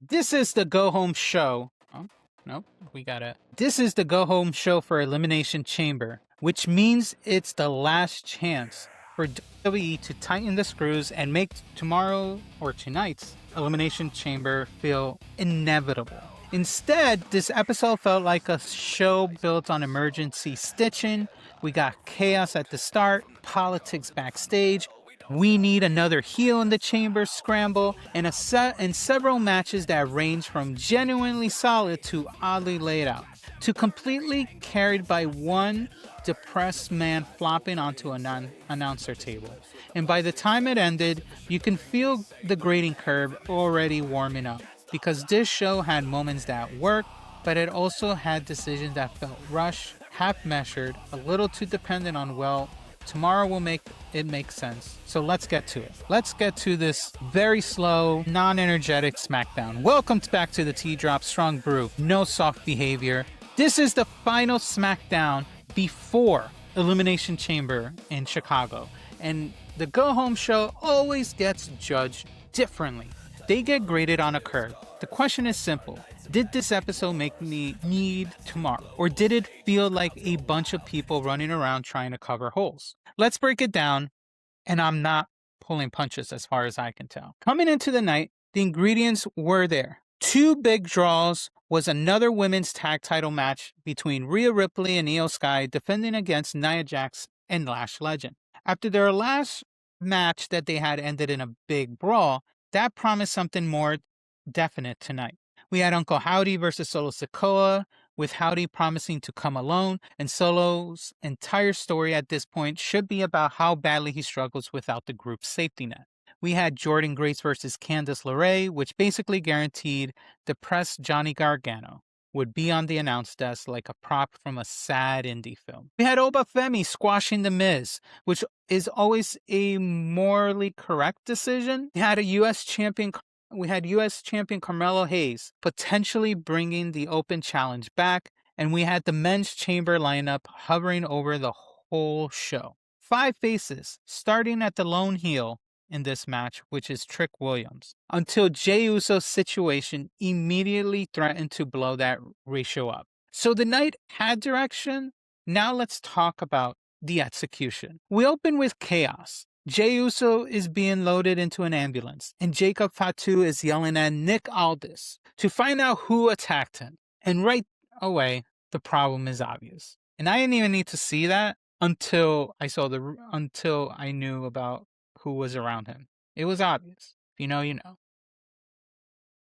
This is the go-home show. Oh, nope, we got it. This is the go-home show for Elimination Chamber, which means it's the last chance for WWE to tighten the screws and make tomorrow or tonight's Elimination Chamber feel inevitable. Instead, this episode felt like a show built on emergency stitching. We got chaos at the start, politics backstage, we need another heel in the chamber scramble, and several matches that range from genuinely solid to oddly laid out, to completely carried by one depressed man flopping onto an announcer table. And by the time it ended, you can feel the grading curve already warming up, because this show had moments that worked, but it also had decisions that felt rushed, half-measured, a little too dependent on, well, tomorrow will make it make sense. So let's get to it. Let's get to this very slow, non-energetic SmackDown. Welcome back to the T-Drop Strong Brew. No soft behavior. This is the final SmackDown before Elimination Chamber in Chicago. And the go-home show always gets judged differently. They get graded on a curve. The question is simple. Did this episode make me need tomorrow? Or did it feel like a bunch of people running around trying to cover holes? Let's break it down, and I'm not pulling punches as far as I can tell. Coming into the night, the ingredients were there. Two big draws was another women's tag title match between Rhea Ripley and Io Sky defending against Nia Jax and Lash Legend. After their last match that they had ended in a big brawl, that promised something more definite tonight. We had Uncle Howdy versus Solo Sikoa, with Howdy promising to come alone, and Solo's entire story at this point should be about how badly he struggles without the group's safety net. We had Jordynne Grace versus Candice LeRae, which basically guaranteed depressed Johnny Gargano would be on the announce desk like a prop from a sad indie film. We had Oba Femi squashing The Miz, which is always a morally correct decision. We had U.S. champion Carmelo Hayes potentially bringing the open challenge back, and we had the men's chamber lineup hovering over the whole show. 5 faces, starting at the lone heel in this match, which is Trick Williams, until Jey Uso's situation immediately threatened to blow that ratio up. So the night had direction. Now let's talk about the execution. We open with chaos. Jey Uso is being loaded into an ambulance, and Jacob Fatu is yelling at Nick Aldis to find out who attacked him. And right away, the problem is obvious. And I didn't even need to see that until I knew about who was around him. It was obvious. If you know, you know.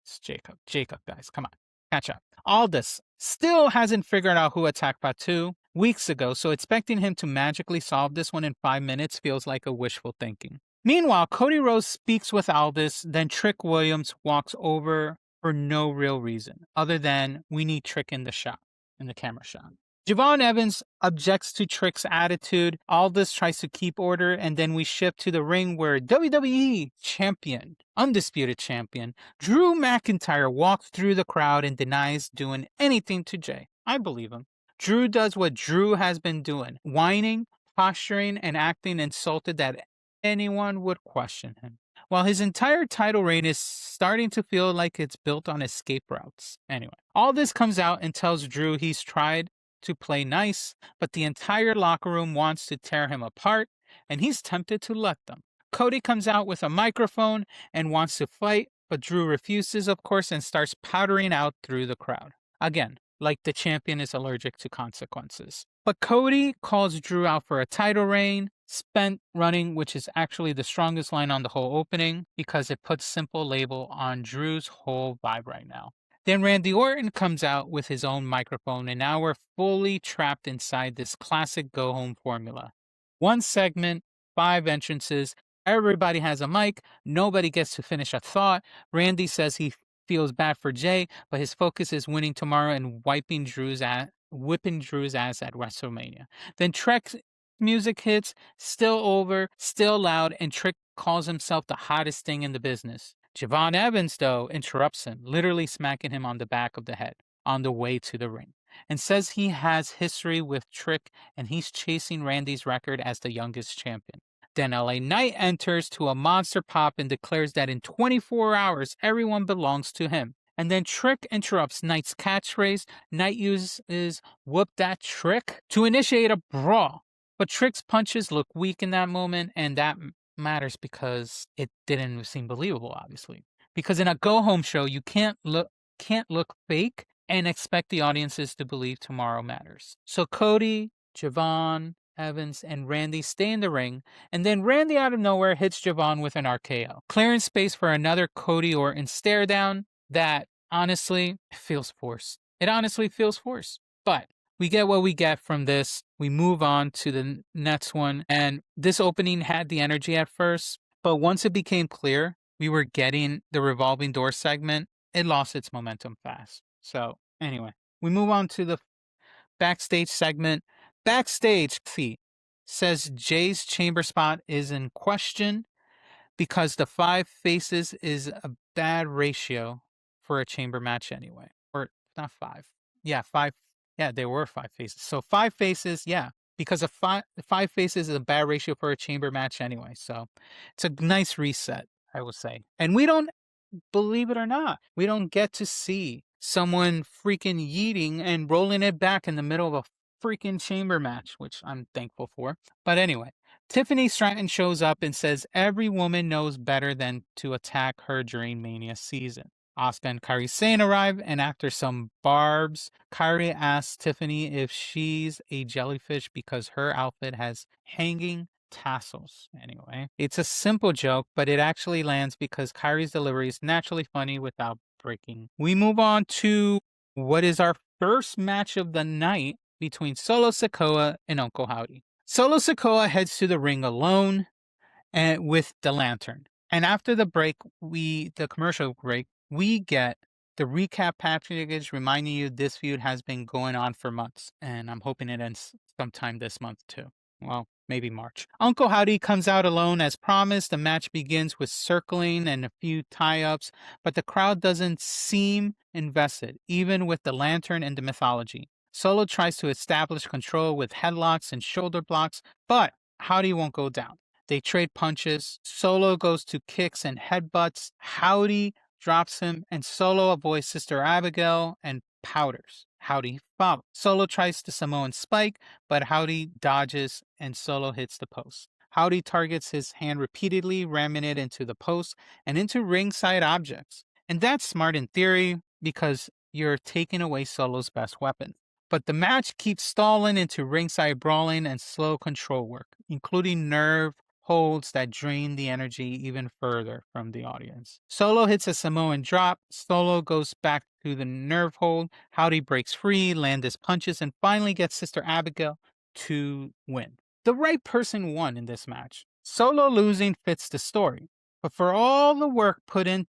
It's Jacob. Jacob, guys, come on. Catch up. Aldis still hasn't figured out who attacked Fatu weeks ago, so expecting him to magically solve this one in 5 minutes feels like a wishful thinking. Meanwhile, Cody Rhodes speaks with Aldis, then Trick Williams walks over for no real reason, other than we need Trick in the camera shot. Javon Evans objects to Trick's attitude. Aldis tries to keep order, and then we shift to the ring where WWE champion, undisputed champion, Drew McIntyre walks through the crowd and denies doing anything to Jey. I believe him. Drew does what Drew has been doing, whining, posturing, and acting insulted that anyone would question him. While his entire title reign is starting to feel like it's built on escape routes. Anyway, all this comes out and tells Drew he's tried to play nice, but the entire locker room wants to tear him apart, and he's tempted to let them. Cody comes out with a microphone and wants to fight, but Drew refuses, of course, and starts powdering out through the crowd. Again, like the champion is allergic to consequences. But Cody calls Drew out for a title reign, spent running, which is actually the strongest line on the whole opening, because it puts simple label on Drew's whole vibe right now. Then Randy Orton comes out with his own microphone, and now we're fully trapped inside this classic go-home formula. 1 segment, 5 entrances, everybody has a mic, nobody gets to finish a thought. Randy says he feels bad for Jey, but his focus is winning tomorrow and whipping Drew's ass at WrestleMania. Then Trick's music hits, still over, still loud, and Trick calls himself the hottest thing in the business. Javon Evans, though, interrupts him, literally smacking him on the back of the head on the way to the ring, and says he has history with Trick and he's chasing Randy's record as the youngest champion. Then LA Knight enters to a monster pop and declares that in 24 hours, everyone belongs to him. And then Trick interrupts Knight's catchphrase. Knight uses "whoop that Trick" to initiate a brawl. But Trick's punches look weak in that moment, and that matters because it didn't seem believable, obviously. Because in a go-home show, you can't look fake and expect the audiences to believe tomorrow matters. So Cody, Javon, Evans, and Randy stay in the ring, and then Randy out of nowhere hits Javon with an RKO, clearing space for another Cody Orton stare down that honestly feels forced. It honestly feels forced. But we get what we get from this. We move on to the next one, and this opening had the energy at first, but once it became clear we were getting the revolving door segment, it lost its momentum fast. So anyway, we move on to the backstage segment. Backstage says Jay's chamber spot is in question because the 5 faces is a bad ratio for a chamber match anyway. Or not 5. Yeah, 5. Yeah, there were 5 faces. So 5 faces, yeah, because of 5 faces is a bad ratio for a chamber match anyway. So it's a nice reset, I would say. And we don't, believe it or not, we don't get to see someone freaking yeeting and rolling it back in the middle of a freaking chamber match, which I'm thankful for. But anyway, Tiffany Stratton shows up and says every woman knows better than to attack her during Mania season. Asuka and Kairi Sane arrive, and after some barbs, Kairi asks Tiffany if she's a jellyfish because her outfit has hanging tassels. Anyway, it's a simple joke, but it actually lands because Kairi's delivery is naturally funny without breaking. We move on to what is our first match of the night between Solo Sikoa and Uncle Howdy. Solo Sikoa heads to the ring alone and with the lantern. And after the break, the commercial break, we get the recap package reminding you this feud has been going on for months, and I'm hoping it ends sometime this month too. Well, maybe March. Uncle Howdy comes out alone as promised. The match begins with circling and a few tie-ups, but the crowd doesn't seem invested, even with the lantern and the mythology. Solo tries to establish control with headlocks and shoulder blocks, but Howdy won't go down. They trade punches. Solo goes to kicks and headbutts. Howdy drops him, and Solo avoids Sister Abigail and powders. Howdy follows. Solo tries the Samoan spike, but Howdy dodges and Solo hits the post. Howdy targets his hand repeatedly, ramming it into the post and into ringside objects. And that's smart in theory because you're taking away Solo's best weapon. But the match keeps stalling into ringside brawling and slow control work, including nerve holds that drain the energy even further from the audience. Solo hits a Samoan drop. Solo goes back to the nerve hold. Howdy breaks free, lands his punches, and finally gets Sister Abigail to win. The right person won in this match. Solo losing fits the story. But for all the work put into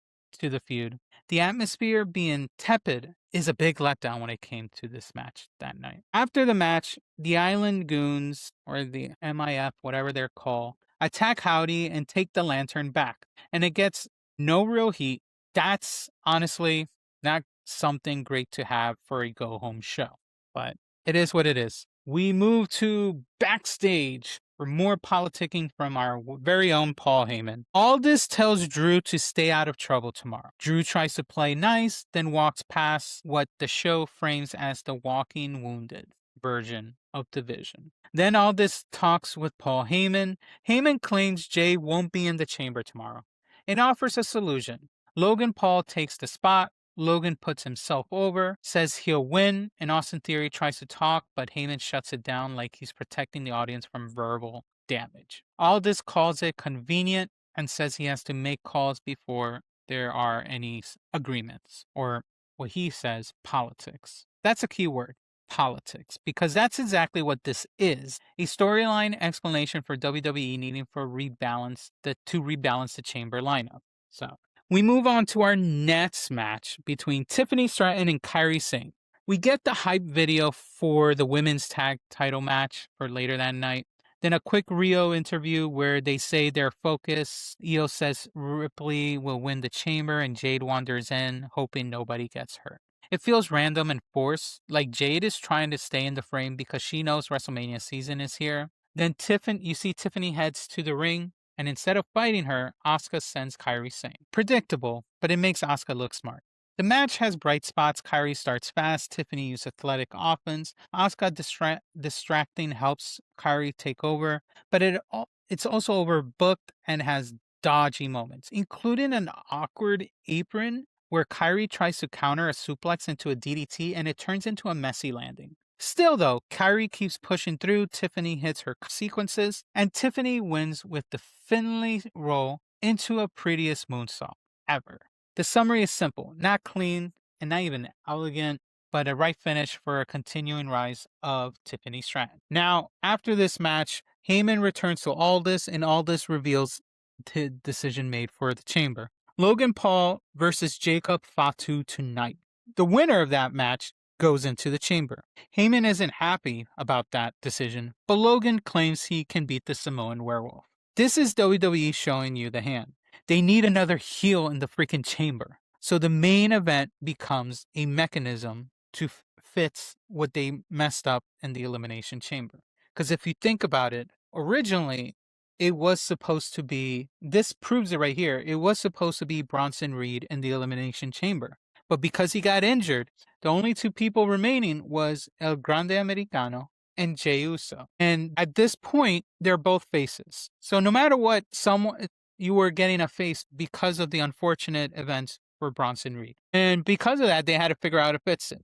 the feud, the atmosphere being tepid is a big letdown when it came to this match that night. After the match, the Island Goons, or the MIF, whatever they're called, attack Howdy and take the lantern back. And it gets no real heat. That's honestly not something great to have for a go-home show. But it is what it is. We move to backstage for more politicking from our very own Paul Heyman. Aldis tells Drew to stay out of trouble tomorrow. Drew tries to play nice, then walks past what the show frames as the walking wounded version of Division. Then Aldis talks with Paul Heyman. Heyman claims Jay won't be in the chamber tomorrow and offers a solution. Logan Paul takes the spot. Logan puts himself over, says he'll win, and Austin Theory tries to talk, but Heyman shuts it down like he's protecting the audience from verbal damage. Aldis calls it convenient and says he has to make calls before there are any agreements, or what he says, politics. That's a key word, politics, because that's exactly what this is, a storyline explanation for WWE needing to rebalance the chamber lineup. So we move on to our next match between Tiffany Stratton and Kairi Sane. We get the hype video for the women's tag title match for later that night. Then a quick Rio interview where they say their focus. Io says Ripley will win the chamber and Jade wanders in, hoping nobody gets hurt. It feels random and forced, like Jade is trying to stay in the frame because she knows WrestleMania season is here. Then you see Tiffany heads to the ring, and instead of fighting her, Asuka sends Kairi Sane. Predictable, but it makes Asuka look smart. The match has bright spots. Kairi starts fast. Tiffany uses athletic offense. Asuka distracting helps Kairi take over, but it's also overbooked and has dodgy moments, including an awkward apron where Kairi tries to counter a suplex into a DDT and it turns into a messy landing. Still, though, Kairi keeps pushing through. Tiffany hits her sequences, and Tiffany wins with the Finley roll into a prettiest moonsault ever. The summary is simple, not clean and not even elegant, but a right finish for a continuing rise of Tiffany Stratton. Now, after this match, Heyman returns to Aldis, and Aldis reveals the decision made for the chamber. Logan Paul versus Jacob Fatu tonight. The winner of that match goes into the chamber. Heyman isn't happy about that decision, but Logan claims he can beat the Samoan werewolf. This is WWE showing you the hand. They need another heel in the freaking chamber. So the main event becomes a mechanism to fix what they messed up in the Elimination Chamber. Because if you think about it, originally it was supposed to be, this proves it right here, it was supposed to be Bronson Reed in the Elimination Chamber. But because he got injured, the only two people remaining was El Grande Americano and Jey Uso. And at this point, they're both faces. So no matter what, you were getting a face because of the unfortunate events for Bronson Reed. And because of that, they had to figure out how to fix it.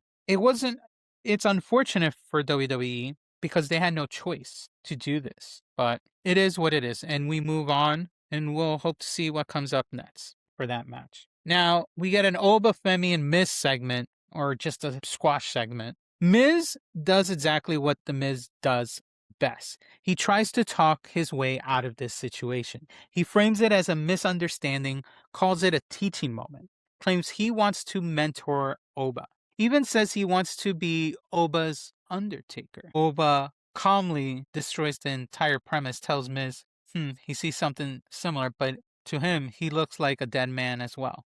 It's unfortunate for WWE because they had no choice to do this. But it is what it is. And we move on and we'll hope to see what comes up next for that match. Now, we get an Oba Femi and Miz segment, or just a squash segment. Miz does exactly what the Miz does best. He tries to talk his way out of this situation. He frames it as a misunderstanding, calls it a teaching moment, claims he wants to mentor Oba, even says he wants to be Oba's Undertaker. Oba calmly destroys the entire premise, tells Miz he sees something similar, but to him, he looks like a dead man as well.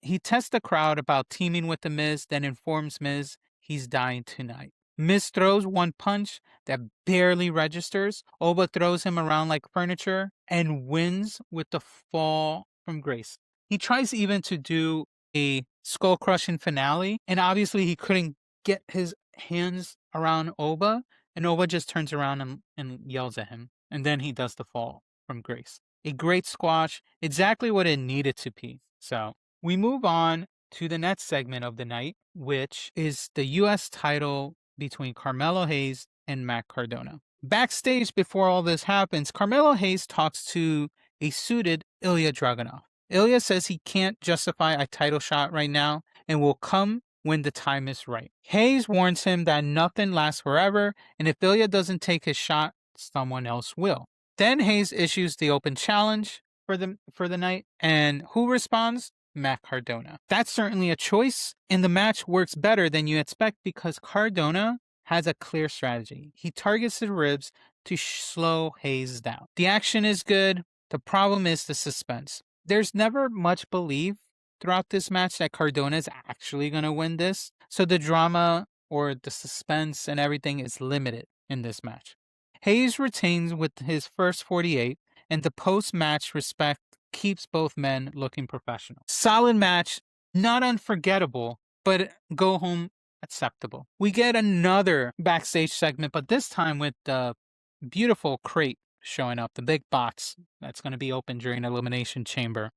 He tests the crowd about teaming with the Miz, then informs Miz he's dying tonight. Miz throws one punch that barely registers. Oba throws him around like furniture and wins with the fall from grace. He tries even to do a skull-crushing finale, and obviously he couldn't get his hands around Oba, and Oba just turns around and yells at him, and then he does the fall from grace. A great squash, exactly what it needed to be. So we move on to the next segment of the night, which is the U.S. title between Carmelo Hayes and Matt Cardona. Backstage, before all this happens, Carmelo Hayes talks to a suited Ilya Dragunov. Ilya says he can't justify a title shot right now and will come when the time is right. Hayes warns him that nothing lasts forever, and if Ilya doesn't take his shot, someone else will. Then Hayes issues the open challenge for the night, and who responds? Matt Cardona. That's certainly a choice, and the match works better than you expect because Cardona has a clear strategy. He targets the ribs to slow Hayes down. The action is good. The problem is the suspense. There's never much belief throughout this match that Cardona is actually going to win this, so the drama or the suspense and everything is limited in this match. Hayes retains with his first 48, and the post-match respect keeps both men looking professional. Solid match, not unforgettable, but go home acceptable. We get another backstage segment, but this time with the beautiful crate showing up, the big box that's going to be open during Elimination Chamber.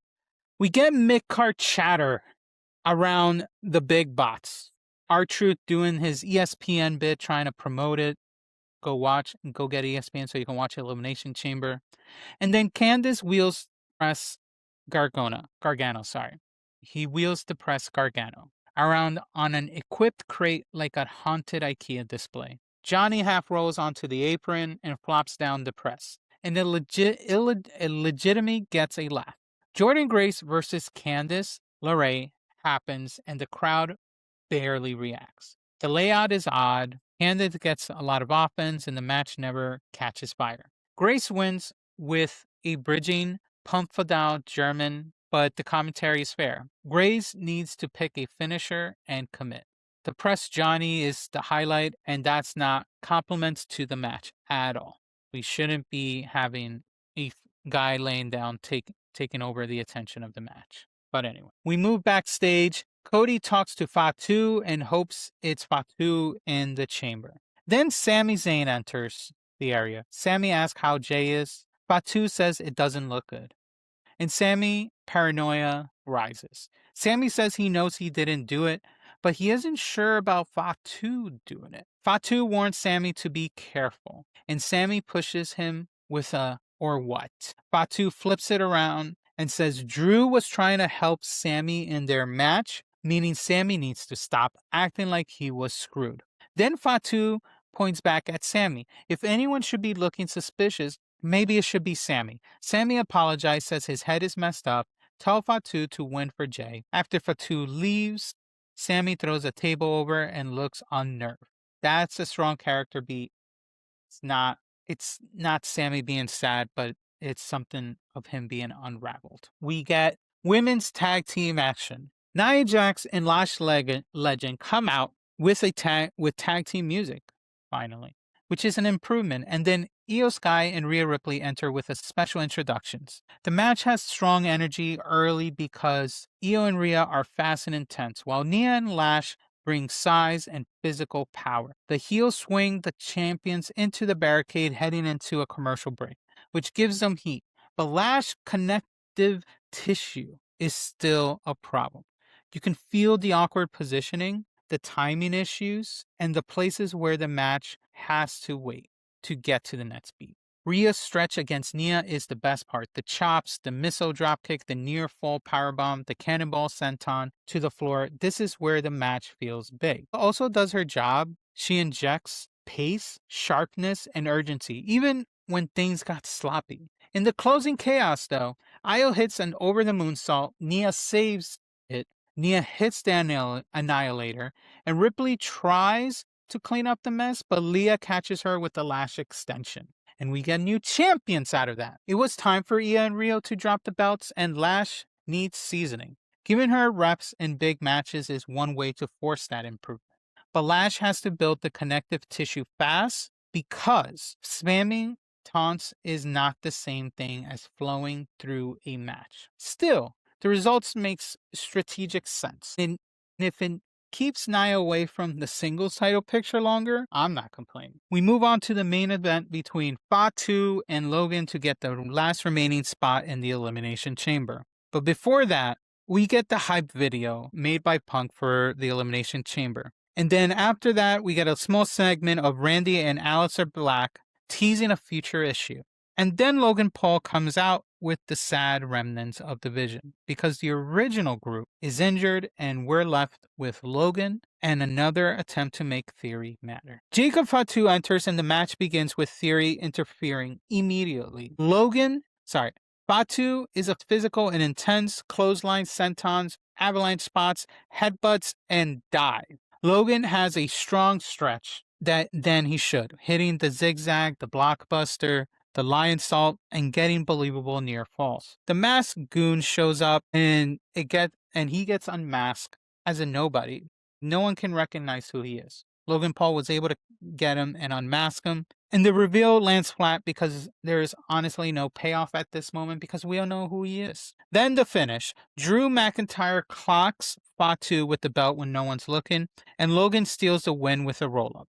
We get mid-card chatter around the big box. R-Truth doing his ESPN bit, trying to promote it. Go get ESPN so you can watch Elimination Chamber. And then Candice wheels press Gargano. He wheels to press Gargano around on an equipped crate like a haunted IKEA display. Johnny half rolls onto the apron and flops down the press. And it legitimately gets a laugh. Jordynne Grace versus Candice LeRae happens and the crowd barely reacts. The layout is odd. Candice gets a lot of offense and the match never catches fire. Grace wins with a bridging Pumpfadal German, but the commentary is fair. Grace needs to pick a finisher and commit. The press Johnny is the highlight, and that's not compliments to the match at all. We shouldn't be having a guy laying down taking over the attention of the match. But anyway, we move backstage. Cody talks to Fatu and hopes it's Fatu in the chamber. Then Sami Zayn enters the area. Sami asks how Jay is. Fatu says it doesn't look good. And Sami paranoia rises. Sami says he knows he didn't do it, but he isn't sure about Fatu doing it. Fatu warns Sami to be careful, and Sami pushes him with a "or what?" Fatu flips it around and says Drew was trying to help Sami in their match, meaning Sami needs to stop acting like he was screwed. Then Fatu points back at Sami. If anyone should be looking suspicious, maybe it should be Sami. Sami apologizes, says his head is messed up, tell Fatu to win for Jay. After Fatu leaves, Sami throws a table over and looks unnerved. That's a strong character beat. It's not Sami being sad, but it's something of him being unraveled. We get women's tag team action. Nia Jax and Lash Legend come out with tag team music, finally, which is an improvement. And then Io Sky and Rhea Ripley enter with a special introductions. The match has strong energy early because Io and Rhea are fast and intense, while Nia and Lash bring size and physical power. The heels swing the champions into the barricade heading into a commercial break, which gives them heat. But Lash connective tissue is still a problem. You can feel the awkward positioning, the timing issues, and the places where the match has to wait to get to the next beat. Rhea's stretch against Nia is the best part. The chops, the missile dropkick, the near fall powerbomb, the cannonball senton to the floor. This is where the match feels big. Also does her job. She injects pace, sharpness, and urgency, even when things got sloppy. In the closing chaos, though, Io hits an over the moonsault. Nia saves it. Nia hits the Annihilator, and Ripley tries to clean up the mess, but Leah catches her with the Lash extension. And we get new champions out of that. It was time for Io and Rio to drop the belts, and Lash needs seasoning. Giving her reps in big matches is one way to force that improvement. But Lash has to build the connective tissue fast because spamming taunts is not the same thing as flowing through a match. Still, the results makes strategic sense. And if it keeps Nia away from the singles title picture longer, I'm not complaining. We move on to the main event between Fatu and Logan to get the last remaining spot in the Elimination Chamber. But before that, we get the hype video made by Punk for the Elimination Chamber. And then after that, we get a small segment of Randy and Aleister Black teasing a future issue. And then Logan Paul comes out with the sad remnants of the Vision because the original group is injured and we're left with Logan and another attempt to make Theory matter. Jacob Fatu enters and the match begins with Theory interfering immediately. Fatu is a physical and intense clothesline, sentons, avalanche spots, headbutts, and dive. Logan has a strong stretch than he should, hitting the zigzag, the blockbuster, the lion salt, and getting believable near falls. The masked goon shows up and he gets unmasked as a nobody. No one can recognize who he is. Logan Paul was able to get him and unmask him. And the reveal lands flat because there is honestly no payoff at this moment because we don't know who he is. Then the finish. Drew McIntyre clocks Fatu with the belt when no one's looking, and Logan steals the win with a roll-up.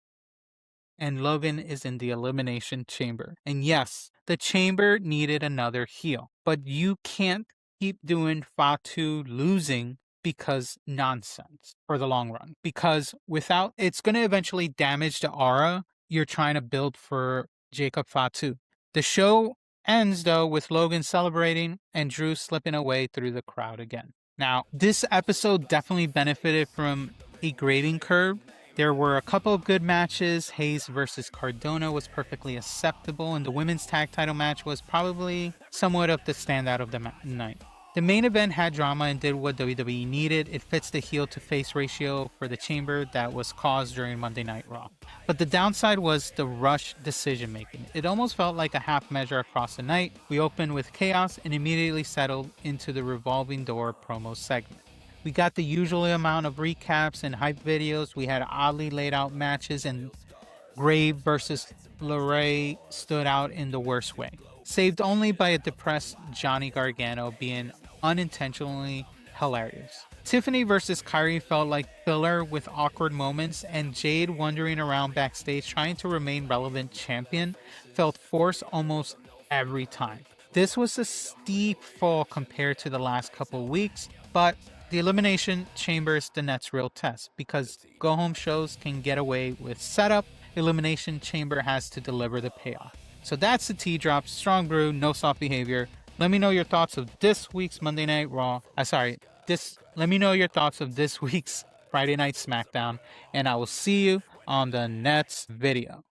And Logan is in the Elimination Chamber. And yes, the Chamber needed another heel. But you can't keep doing Fatu losing because nonsense for the long run. Because it's going to eventually damage the aura you're trying to build for Jacob Fatu. The show ends, though, with Logan celebrating and Drew slipping away through the crowd again. Now, this episode definitely benefited from a grading curve. There were a couple of good matches. Hayes versus Cardona was perfectly acceptable, and the women's tag title match was probably somewhat of the standout of the night. The main event had drama and did what WWE needed. It fits the heel to face ratio for the Chamber that was caused during Monday Night Raw. But the downside was the rush decision making. It almost felt like a half measure across the night. We opened with chaos and immediately settled into the revolving door promo segment. We got the usual amount of recaps and hype videos. We had oddly laid out matches, and Grave versus LeRae stood out in the worst way. Saved only by a depressed Johnny Gargano being unintentionally hilarious. Tiffany versus Kairi felt like filler with awkward moments, and Jade wandering around backstage trying to remain relevant champion felt forced almost every time. This was a steep fall compared to the last couple weeks, but the Elimination Chamber is the next real test because go home shows can get away with setup. Elimination Chamber has to deliver the payoff. So that's the tea drop. Strong brew, no soft behavior. Let me know your thoughts of this week's Monday Night Raw. Let me know your thoughts of this week's Friday Night SmackDown, and I will see you on the next video.